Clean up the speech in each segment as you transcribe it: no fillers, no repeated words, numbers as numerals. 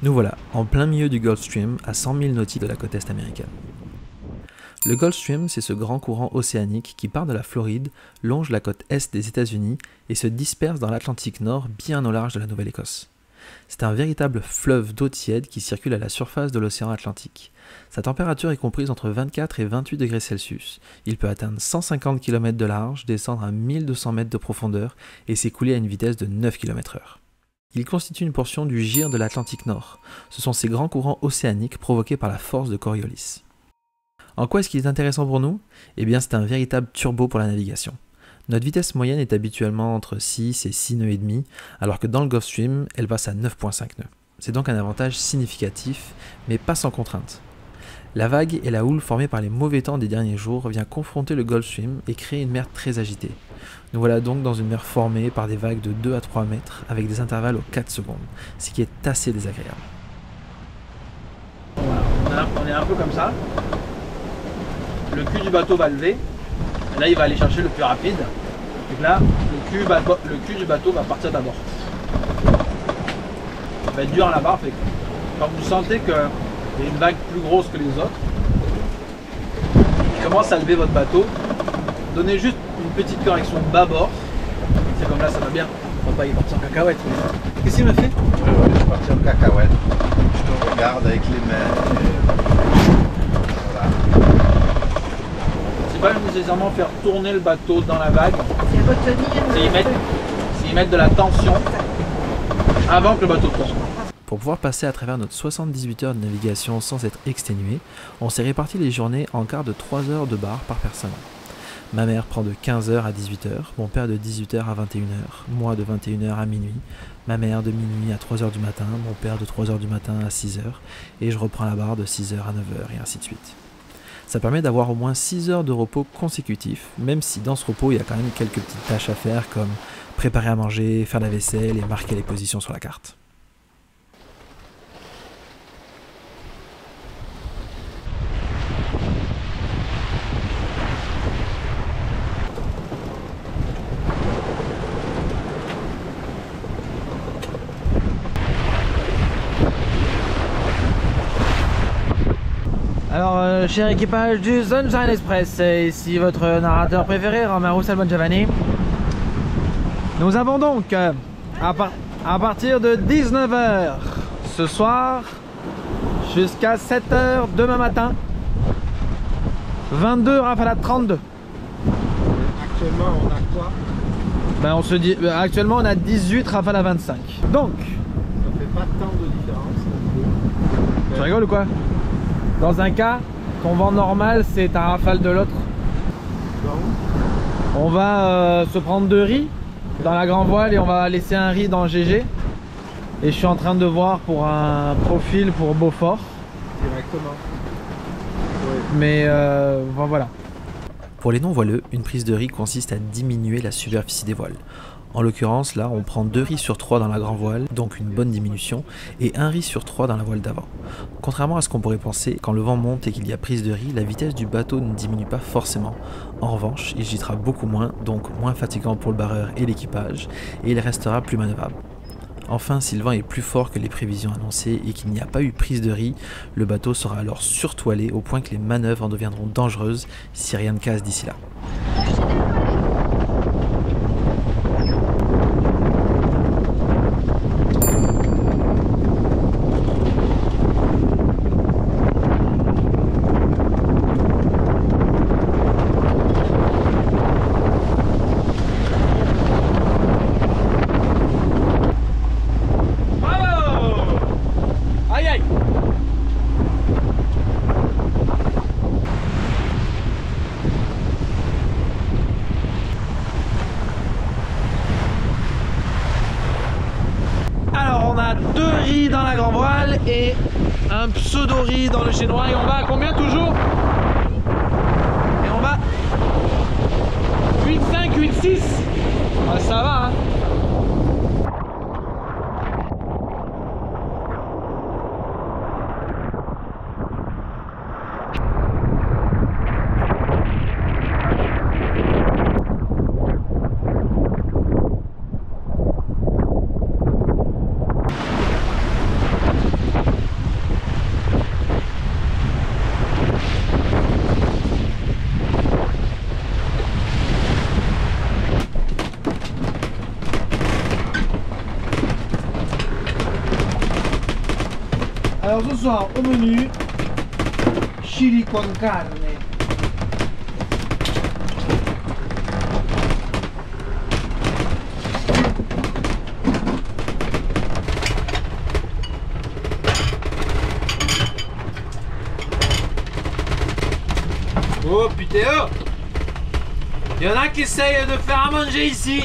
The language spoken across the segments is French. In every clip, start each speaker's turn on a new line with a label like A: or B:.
A: Nous voilà, en plein milieu du Gulf Stream, à 100 000 nautiques de la côte est américaine. Le Gulf Stream, c'est ce grand courant océanique qui part de la Floride, longe la côte est des États-Unis et se disperse dans l'Atlantique Nord bien au large de la Nouvelle-Écosse. C'est un véritable fleuve d'eau tiède qui circule à la surface de l'océan Atlantique. Sa température est comprise entre 24 et 28 degrés Celsius. Il peut atteindre 150 km de large, descendre à 1200 mètres de profondeur et s'écouler à une vitesse de 9 km/h. Il constitue une portion du gir de l'Atlantique Nord. Ce sont ces grands courants océaniques provoqués par la force de Coriolis. En quoi est-ce qu'il est intéressant pour nous ? Eh bien, c'est un véritable turbo pour la navigation. Notre vitesse moyenne est habituellement entre 6 et 6 nœuds et demi, alors que dans le Gulf Stream, elle passe à 9,5 nœuds. C'est donc un avantage significatif, mais pas sans contrainte. La vague et la houle formée par les mauvais temps des derniers jours vient confronter le Gulf Stream et créer une mer très agitée. Nous voilà donc dans une mer formée par des vagues de 2 à 3 mètres avec des intervalles aux 4 secondes, ce qui est assez désagréable.
B: Voilà, on est un peu comme ça. Le cul du bateau va lever. Et là, il va aller chercher le plus rapide. Donc là, le cul du bateau va partir d'abord. Il va être dur à la barre. Quand vous sentez qu'il y a une vague plus grosse que les autres, qui commence à lever votre bateau, donnez juste une petite correction de bâbord. C'est comme là, ça va bien. Papa, il est parti en cacahuète. Qu'est-ce qu'il me fait?
C: Je suis parti en cacahuète. Je te regarde avec les mains. Voilà.
B: C'est pas nécessairement faire tourner le bateau dans la vague.
D: C'est retenir.
B: C'est y mettre de la tension avant que le bateau tourne.
A: Pour pouvoir passer à travers notre 78 heures de navigation sans être exténué, on s'est réparti les journées en quart de 3 heures de bar par personne. Ma mère prend de 15h à 18h, mon père de 18h à 21h, moi de 21h à minuit, ma mère de minuit à 3h du matin, mon père de 3h du matin à 6h, et je reprends la barre de 6h à 9h et ainsi de suite. Ça permet d'avoir au moins 6 heures de repos consécutifs, même si dans ce repos il y a quand même quelques petites tâches à faire comme préparer à manger, faire la vaisselle et marquer les positions sur la carte.
B: Alors, cher équipage du Sunshine Express, ici votre narrateur préféré, Romero Salvongiovanni. Nous avons donc, à partir de 19h ce soir, jusqu'à 7h demain matin, 22 rafales à 32.
C: Actuellement, on a quoi?
B: Ben, on se dit, actuellement, on a 18 rafales à 25. Donc,
C: Ça fait pas tant de différence.
B: tu rigoles ou quoi? Dans un cas, ton vent normal, c'est ta rafale de l'autre. On va se prendre 2 riz dans la grand voile et on va laisser un riz dans le GG. Et je suis en train de voir pour un profil pour Beaufort.
C: Directement. Oui.
B: Mais voilà.
A: Pour les non-voileux, une prise de riz consiste à diminuer la superficie des voiles. En l'occurrence, là, on prend 2 riz sur 3 dans la grand voile, donc une bonne diminution, et 1 riz sur 3 dans la voile d'avant. Contrairement à ce qu'on pourrait penser, quand le vent monte et qu'il y a prise de riz, la vitesse du bateau ne diminue pas forcément. En revanche, il gîtera beaucoup moins, donc moins fatigant pour le barreur et l'équipage, et il restera plus manœuvrable. Enfin, si le vent est plus fort que les prévisions annoncées et qu'il n'y a pas eu prise de riz, le bateau sera alors surtoilé au point que les manœuvres en deviendront dangereuses si rien ne casse d'ici là.
B: Alors on a 2 riz dans la grand voile et un pseudo riz dans le chinois et on va à combien toujours? Et on va 8,5, 8,6. Ah, ça va hein. Alors ce soir au menu, chili con carne. Oh putain, oh! Il y en a qui essayent de faire à manger ici.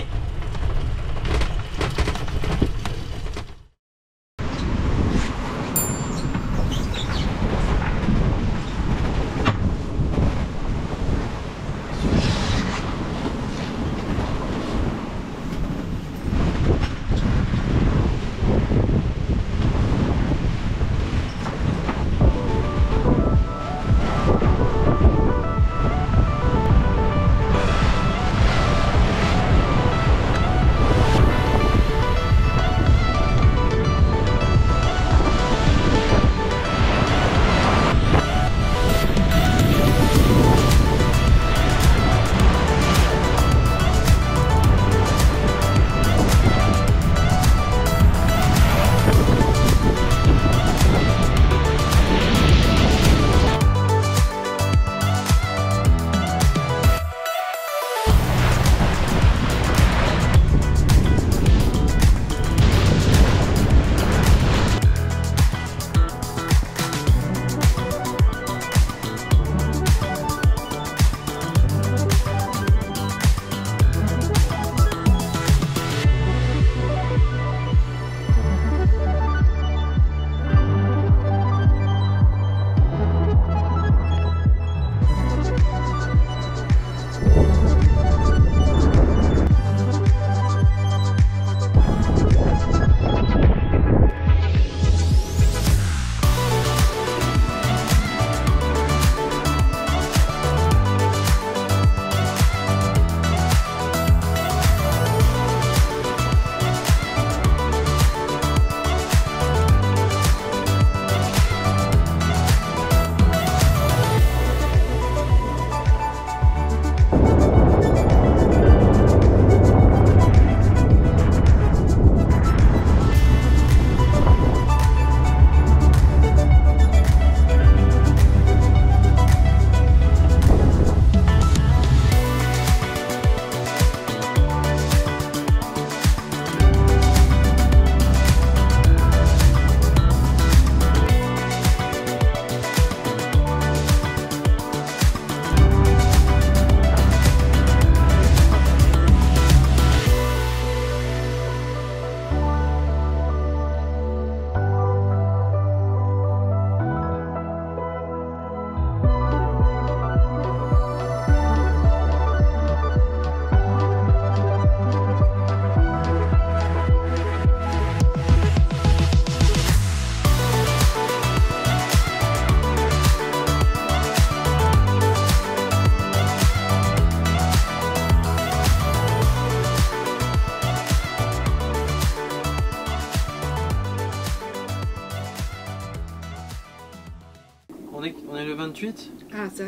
B: On est le 28?
D: Ah ça,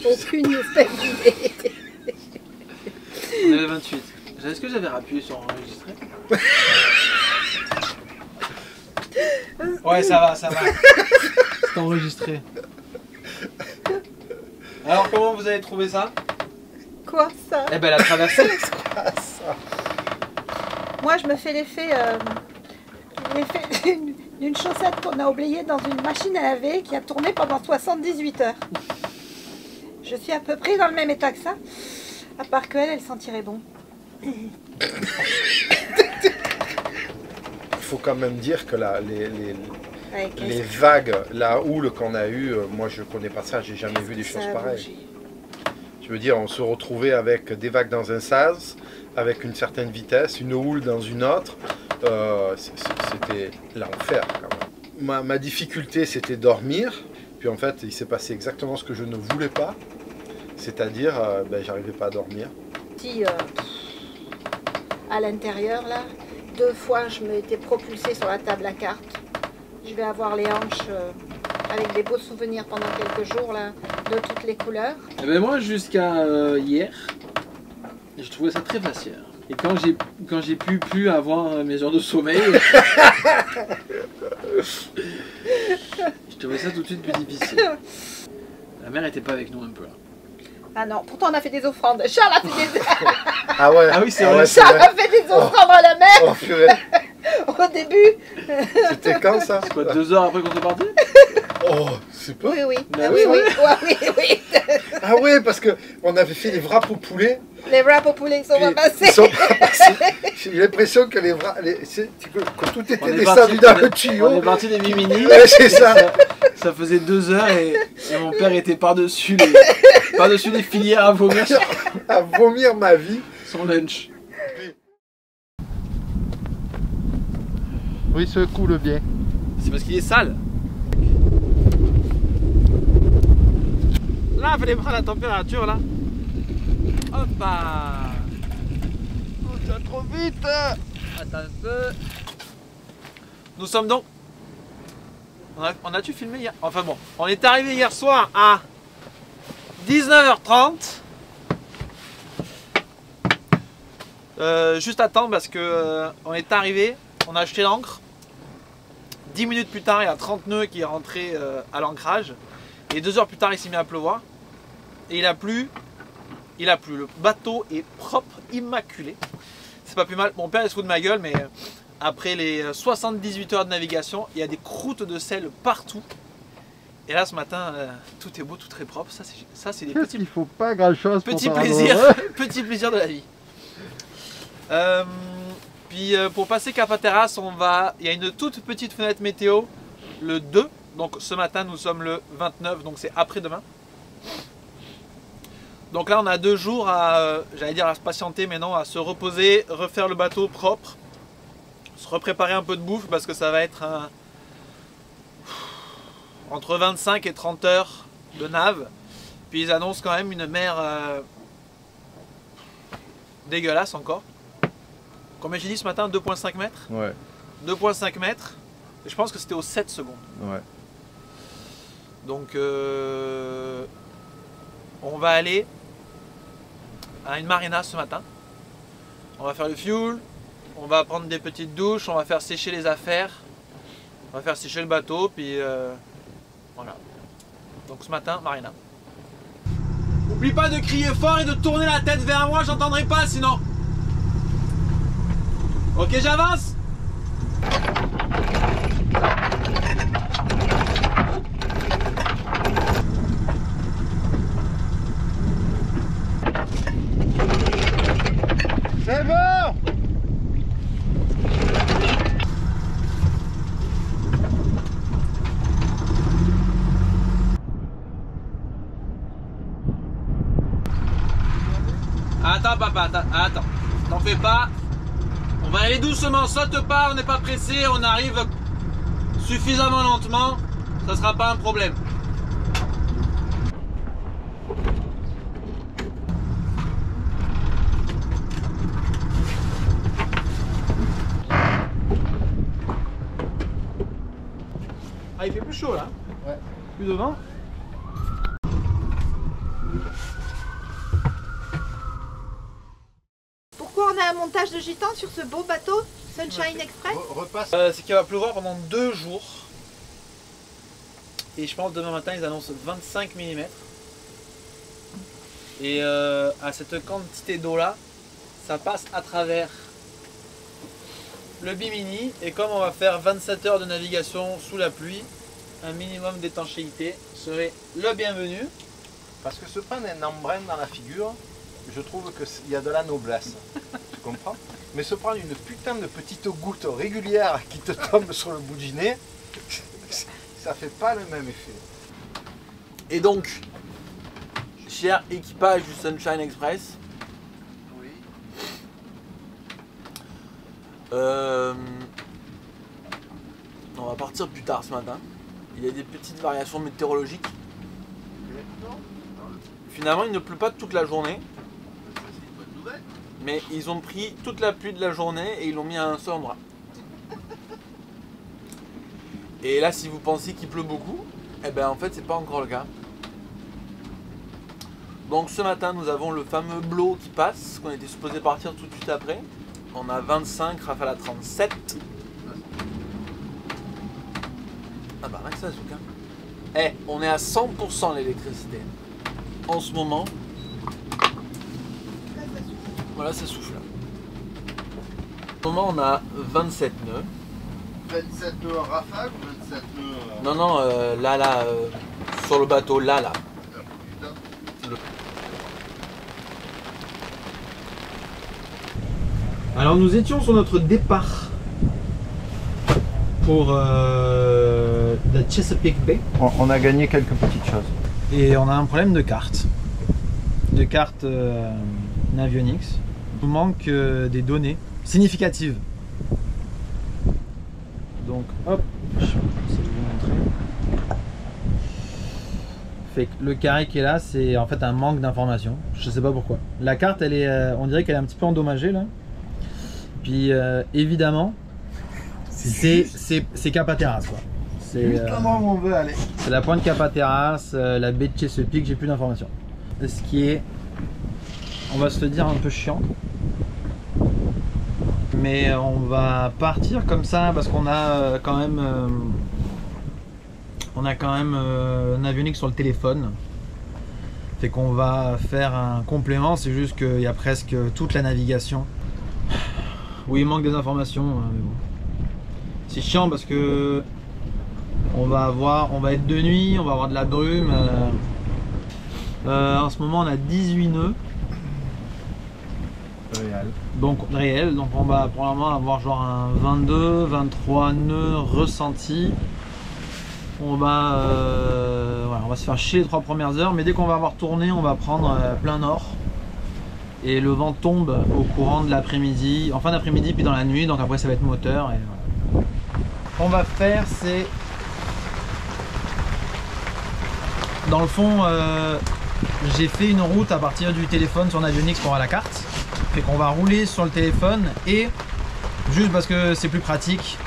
D: aucune espèce d'idée.
B: On est le 28. Est-ce que j'avais appuyé sur enregistrer? Ouais, ça va. C'est enregistré. Alors, comment vous avez trouvé ça?
D: Quoi ça?
B: Eh ben, la traversée.
D: Moi, je me fais l'effet d'une chaussette qu'on a oubliée dans une machine à laver qui a tourné pendant 78 heures. Je suis à peu près dans le même état que ça, à part qu'elle, elle sentirait bon.
C: Il faut quand même dire que les vagues, la houle qu'on a eue, moi je connais pas ça, j'ai jamais vu des choses pareilles. Je veux dire, on se retrouvait avec des vagues dans un sas, avec une certaine vitesse, une houle dans une autre. C'était l'enfer quand même. Ma difficulté, c'était dormir. Puis en fait, il s'est passé exactement ce que je ne voulais pas. C'est-à-dire, j'arrivais pas à dormir.
D: À l'intérieur, là, 2 fois, je m'étais propulsée sur la table à cartes. Je vais avoir les hanches avec des beaux souvenirs pendant quelques jours, là, de toutes les couleurs.
B: Eh ben moi, jusqu'à hier, je trouvais ça très facile. Et quand j'ai pu avoir mes heures de sommeil, Je trouvais ça tout de suite plus difficile. La mère était pas avec nous un peu là.
D: Ah non, pourtant on a fait des offrandes. Charles a fait des...
C: Ah ouais.
B: Ah oui, c'est vrai.
D: Charles a fait des offrandes à la mer
C: Oh purée.
D: au début.
C: C'était quand ça?
B: C'est quoi, 2 heures après qu'on soit parti?
C: Oh, c'est pas.
D: Oui, oui.
B: Bah
D: Ah,
B: oui,
D: oui, oui, oui, oui.
C: Ah ouais, parce que on avait fait les wraps au poulet.
D: Les wraps au poulet ne sont pas
C: Puis,
D: passés.
C: ils sont pas passés. J'ai l'impression que les wraps, que tout
B: On
C: était
B: est
C: descendu
B: parti-
C: dans
B: on
C: le
B: est
C: tuyau.
B: parti des mimini.
C: Ouais, c'est ça.
B: Ça faisait 2 heures et mon père était par-dessus les filières à vomir
C: À vomir ma vie.
B: son lunch.
C: Oui, ce coule bien.
B: C'est parce qu'il est sale. Là, il fallait prendre la température là. Hop là.
C: Oh, ça va trop vite.
B: Attends un peu. Nous sommes donc. On a-tu filmé hier? Enfin bon, on est arrivé hier soir à 19h30. Juste à temps parce que on est arrivé, on a acheté l'ancre. 10 minutes plus tard, il y a 30 nœuds qui est rentré à l'ancrage. Et 2 heures plus tard, il s'est mis à pleuvoir. Et il a plu. Il a plu. Le bateau est propre, immaculé. C'est pas plus mal. Mon père il se fout de ma gueule, mais après les 78 heures de navigation, il y a des croûtes de sel partout. Et là, ce matin, tout est beau, tout très propre. Ça, c'est des petits,
C: Il faut pas grand chose pour
B: petits
C: te rendre
B: plaisirs,
C: heureux.
B: petits plaisirs de la vie. Puis pour passer Cap Hatteras, il y a une toute petite fenêtre météo le 2. Donc ce matin, nous sommes le 29, donc c'est après-demain. Donc là, on a 2 jours à, j'allais dire à se patienter, mais non, à se reposer, refaire le bateau propre, se repréparer un peu de bouffe parce que ça va être entre 25 et 30 heures de nave. Puis ils annoncent quand même une mer dégueulasse encore. Combien j'ai dit ce matin? 2,5 mètres.
C: Ouais,
B: 2,5 mètres. Et je pense que c'était aux 7 secondes.
C: ouais.
B: Donc on va aller à une marina ce matin. On va faire le fuel, on va prendre des petites douches, on va faire sécher les affaires, on va faire sécher le bateau, puis voilà. Donc ce matin, marina. N'oublie pas de crier fort et de tourner la tête vers moi, j'entendrai pas sinon. Ok, j'avance.
C: C'est bon.
B: Attends papa, attends, t'en fais pas. On va aller doucement, saute pas, on n'est pas pressé, on arrive suffisamment lentement, ça sera pas un problème. Ah, il fait plus chaud là.
C: Ouais.
B: Plus de vent.
D: Pourquoi on a un montage de gitan sur ce beau bateau Sunshine Express?
C: Repasse.
B: C'est qu'il va pleuvoir pendant 2 jours. Et je pense demain matin ils annoncent 25 mm. Et à cette quantité d'eau là, ça passe à travers le bimini. Et comme on va faire 27 heures de navigation sous la pluie, un minimum d'étanchéité serait le bienvenu.
C: Parce que se prendre un embrun dans la figure, je trouve qu'il y a de la noblesse. Tu comprends? Mais se prendre une putain de petite goutte régulière qui te tombe sur le bout du nez, ça fait pas le même effet.
B: Et donc, cher équipage du Sunshine Express,
C: Oui.
B: on va partir plus tard ce matin. Il y a des petites variations météorologiques. Finalement, il ne pleut pas toute la journée. Mais ils ont pris toute la pluie de la journée et ils l'ont mis à un seul endroit. Et là, si vous pensez qu'il pleut beaucoup, eh ben en fait, c'est pas encore le cas. Donc ce matin, nous avons le fameux blow qui passe, qu'on était supposé partir tout de suite après. On a 25, rafale à 37.
A: Ah bah rien que ça, Zouk. Eh, on est à 100% l'électricité. En ce moment. Voilà, ça souffle. En ce moment, on a 27 nœuds.
C: 27 nœuds en rafale ou 27 nœuds
A: Non, non, là, sur le bateau, là.
B: Alors nous étions sur notre départ pour la Chesapeake Bay.
C: On a gagné quelques petites choses.
B: Et on a un problème de carte. De carte Navionics. Il nous manque des données significatives. Donc hop, je vais vous montrer. Fait que le carré qui est là, c'est en fait un manque d'informations. Je sais pas pourquoi. La carte, elle est, on dirait qu'elle est un petit peu endommagée là. Puis évidemment, c'est Cap Hatteras quoi. C'est
C: où on veut aller.
B: C'est la pointe Cap Hatteras, la baie de Chesapeake, j'ai plus d'informations. Ce qui est, on va se le dire, un peu chiant. Mais on va partir comme ça parce qu'on a quand même Navionics sur le téléphone. Fait qu'on va faire un complément, c'est juste qu'il y a presque toute la navigation. Oui, il manque des informations, mais bon. C'est chiant parce que on va être de nuit, on va avoir de la brume. En ce moment, on a 18 nœuds. Donc réel, donc on va probablement avoir genre un 22, 23 nœuds ressentis. On va se faire chier les 3 premières heures, mais dès qu'on va avoir tourné, on va prendre plein nord. Et le vent tombe au courant de l'après-midi, en fin d'après-midi puis dans la nuit, donc après ça va être moteur. Et voilà. Ce qu'on va faire, c'est... Dans le fond, j'ai fait une route à partir du téléphone sur Navionics pour avoir la carte. Fait qu'on va rouler sur le téléphone et, juste parce que c'est plus pratique,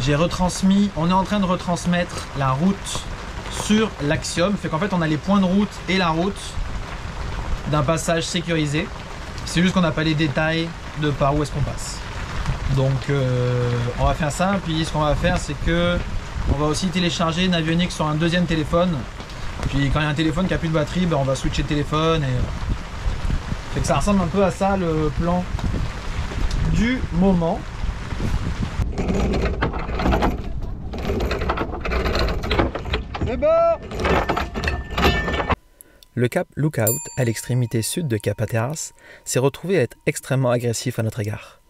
B: j'ai retransmis, on est en train de retransmettre la route sur l'Axiom. Fait qu'en fait on a les points de route et la route d'un passage sécurisé. C'est juste qu'on n'a pas les détails de par où est-ce qu'on passe. Donc on va faire ça, puis ce qu'on va faire c'est que on va aussi télécharger Navionics sur un deuxième téléphone. Puis quand il y a un téléphone qui a plus de batterie, ben on va switcher de téléphone et... Fait que ça ressemble un peu à ça le plan du moment. C'est bon!
A: Le cap Lookout, à l'extrémité sud de Cap Hatteras, s'est retrouvé à être extrêmement agressif à notre égard.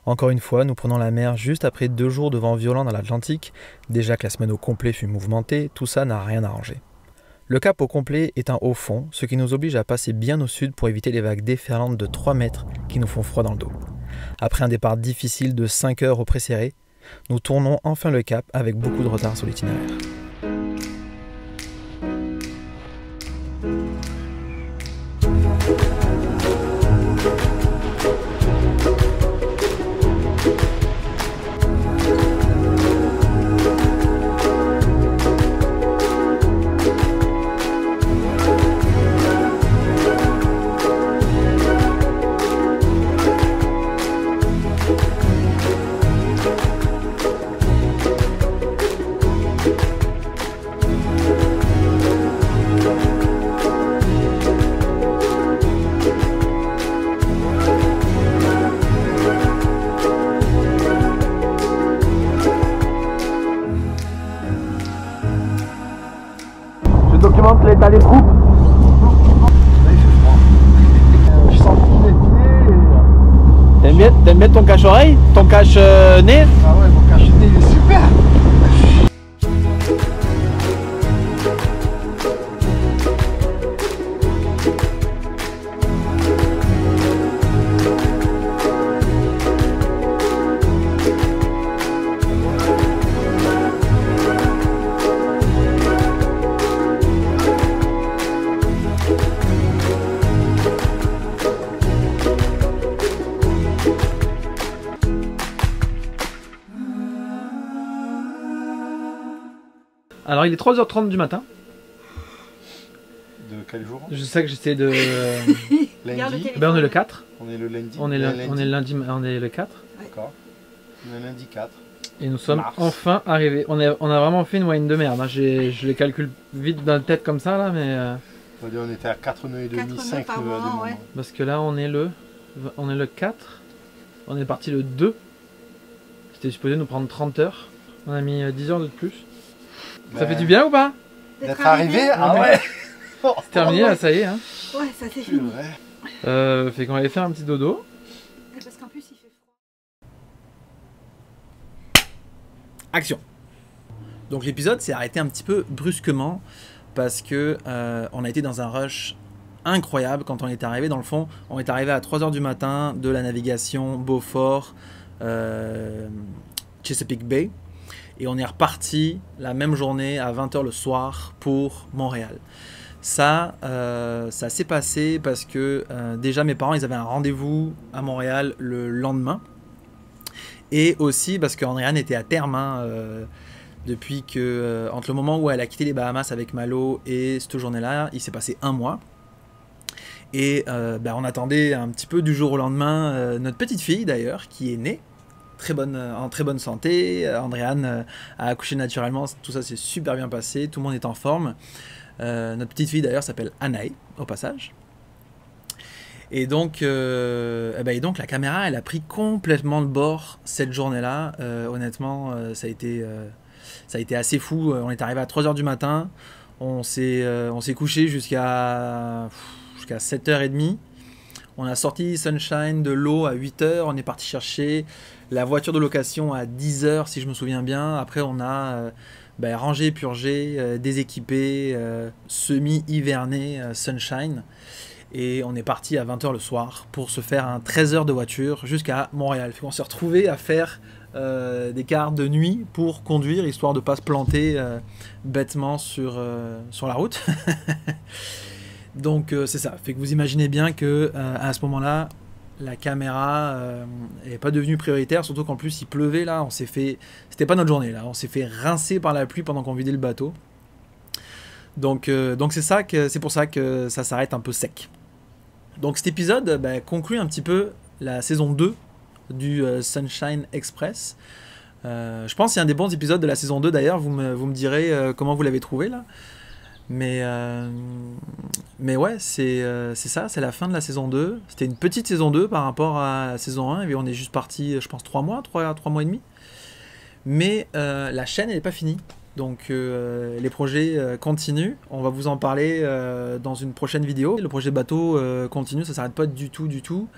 A: Encore une fois, nous prenons la mer juste après 2 jours de vent violent dans l'Atlantique. Déjà que la semaine au complet fut mouvementée, tout ça n'a rien arrangé. Le cap au complet est un haut fond, ce qui nous oblige à passer bien au sud pour éviter les vagues déferlantes de 3 mètres qui nous font froid dans le dos. Après un départ difficile de 5 heures au pré-serré, nous tournons enfin le cap avec beaucoup de retard sur l'itinéraire.
B: Je documente l'état des troupes. Je sens les pieds. T'aimes bien ton cache-oreille? Ton cache-nez?
C: Ah ouais, mon cache-nez il est super.
B: Alors il est 3h30 du matin.
C: De quel jour?
B: Je sais que j'essaie de...
C: Lundi.
B: Ben on est le 4.
C: On est le lundi.
B: On est le 4.
C: D'accord. On est lundi 4.
B: Et nous sommes
C: Mars.
B: enfin arrivés. On a vraiment fait une moyenne de merde. Hein. Je les calcule vite dans la tête comme ça là, mais
C: On va dire on était à 4 nœuds et demi,
D: 4
C: 5
D: nœuds par
C: nœuds à
D: moment,
C: 2
D: ouais.
C: moments.
B: parce que là on est le 4. On est parti le 2. C'était supposé nous prendre 30 heures. On a mis 10 heures de plus. Ça fait du bien ou pas?
C: D'être arrivé. Ah
B: Ouais.
C: ouais.
B: C'est terminé là, ça y est. Hein.
D: Ouais, ça c'est
C: C'est
D: fini.
C: vrai.
B: Fait qu'on va aller faire un petit dodo.
D: Parce qu'en plus il fait froid.
A: Action. Donc l'épisode s'est arrêté un petit peu brusquement parce que on a été dans un rush incroyable quand on est arrivé. Dans le fond, on est arrivé à 3 h du matin de la navigation Beaufort, Chesapeake Bay, et on est reparti la même journée à 20 h le soir pour Montréal. Ça s'est passé parce que déjà mes parents ils avaient un rendez-vous à Montréal le lendemain, et aussi parce qu'Andréane était à terme depuis que entre le moment où elle a quitté les Bahamas avec Malo et cette journée-là, il s'est passé 1 mois. Et on attendait un petit peu du jour au lendemain notre petite fille d'ailleurs qui est née en très bonne santé. Andréane a accouché naturellement, tout ça s'est super bien passé, tout le monde est en forme. Notre petite fille d'ailleurs s'appelle Anaï au passage. Et donc la caméra elle a pris complètement le bord cette journée-là. Honnêtement ça a été assez fou. On est arrivé à 3 h du matin, on s'est couché jusqu'à 7h30. On a sorti Sunshine de l'eau à 8 h, on est parti chercher la voiture de location à 10 h si je me souviens bien. Après on a rangé, purgé, déséquipé, semi-hiverné Sunshine. Et on est parti à 20 h le soir pour se faire un 13 h de voiture jusqu'à Montréal. On s'est retrouvé à faire des quarts de nuit pour conduire, histoire de ne pas se planter bêtement sur la route. Donc c'est ça, fait que vous imaginez bien que à ce moment-là, la caméra n'est pas devenue prioritaire, surtout qu'en plus il pleuvait là, c'était pas notre journée là, on s'est fait rincer par la pluie pendant qu'on vidait le bateau. Donc c'est pour ça que ça s'arrête un peu sec. Donc cet épisode conclut un petit peu la saison 2 du Sunshine Express. Je pense que c'est un des bons épisodes de la saison 2 d'ailleurs, vous me direz comment vous l'avez trouvé là. Mais ouais, c'est ça, c'est la fin de la saison 2. C'était une petite saison 2 par rapport à la saison 1, et on est juste parti, je pense, 3 mois et demi. Mais la chaîne, elle n'est pas finie. Donc les projets continuent. On va vous en parler dans une prochaine vidéo. Le projet bateau continue, ça ne s'arrête pas du tout.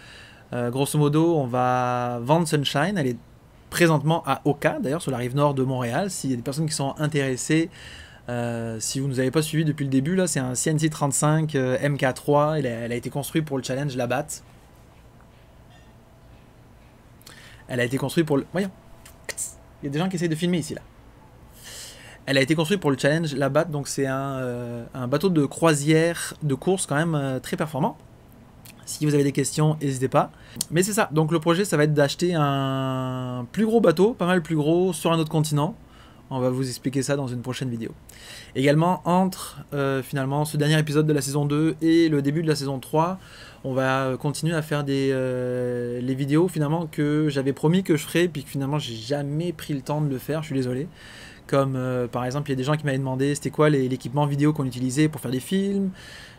A: Grosso modo, on va vendre Sunshine. Elle est présentement à Oka, d'ailleurs, sur la rive nord de Montréal. S'il y a des personnes qui sont intéressées, si vous ne nous avez pas suivi depuis le début, là, c'est un CNC 35 MK3. Elle a été construite pour le challenge Labatt. Elle a été construite pour le... Voyons. Il y a des gens qui essayent de filmer ici, là. Elle a été construite pour le challenge Labatt, donc c'est un bateau de croisière de course quand même très performant. Si vous avez des questions, n'hésitez pas. Mais c'est ça, donc le projet, ça va être d'acheter un plus gros bateau, pas mal plus gros, sur un autre continent. On va vous expliquer ça dans une prochaine vidéo. Également, entre finalement ce dernier épisode de la saison 2 et le début de la saison 3, on va continuer à faire les vidéos finalement que j'avais promis que je ferais, puis que finalement j'ai jamais pris le temps de le faire, je suis désolé. Comme par exemple, il y a des gens qui m'avaient demandé c'était quoi l'équipement vidéo qu'on utilisait pour faire des films.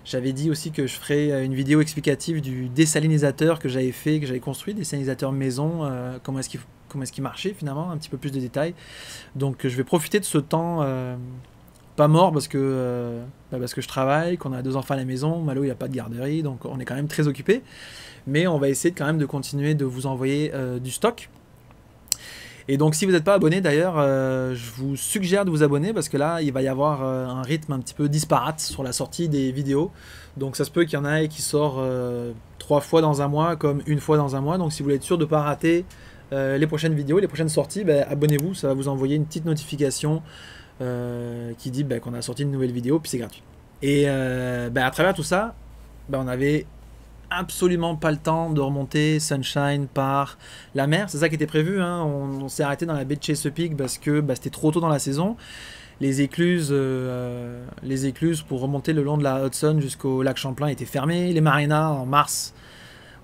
A: J'avais dit aussi que je ferais une vidéo explicative du désalinisateur que j'avais fait, que j'avais construit, désalinisateur maison, comment est-ce qu'il marchait finalement, un petit peu plus de détails. Donc je vais profiter de ce temps pas mort parce que je travaille, qu'on a 2 enfants à la maison, Malo il n'a pas de garderie, donc on est quand même très occupé. Mais on va essayer quand même de continuer de vous envoyer du stock. Et donc si vous n'êtes pas abonné d'ailleurs, je vous suggère de vous abonner parce que là il va y avoir un rythme un petit peu disparate sur la sortie des vidéos. Donc ça se peut qu'il y en ait qui sort 3 fois dans un mois comme 1 fois dans un mois. Donc si vous voulez être sûr de ne pas rater les prochaines vidéos, les prochaines sorties, abonnez-vous, ça va vous envoyer une petite notification qui dit qu'on a sorti une nouvelle vidéo, puis c'est gratuit. Et à travers tout ça, on avait absolument pas le temps de remonter Sunshine par la mer, c'est ça qui était prévu, hein. On s'est arrêté dans la baie de Chesapeake parce que c'était trop tôt dans la saison. Les écluses pour remonter le long de la Hudson jusqu'au lac Champlain étaient fermées. Les marinas en mars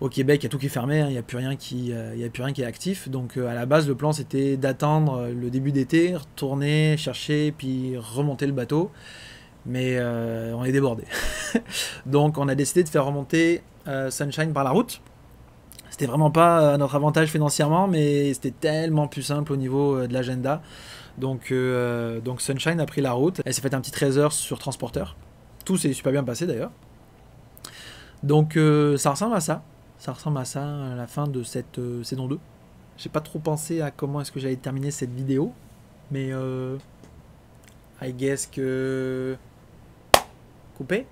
B: au Québec, il y a tout qui est fermé, il n'y a plus rien qui est actif. Donc à la base, le plan c'était d'attendre le début d'été, retourner, chercher, puis remonter le bateau. Mais on est débordé. Donc on a décidé de faire remonter Sunshine par la route. C'était vraiment pas à notre avantage financièrement, mais c'était tellement plus simple au niveau de l'agenda. Donc Sunshine a pris la route. Elle s'est fait un petit 13 heures sur transporteur. Tout s'est super bien passé d'ailleurs. Donc ça ressemble à ça. Ça ressemble à ça à la fin de cette saison 2. J'ai pas trop pensé à comment est-ce que j'allais terminer cette vidéo. Mais I guess que... Coupé.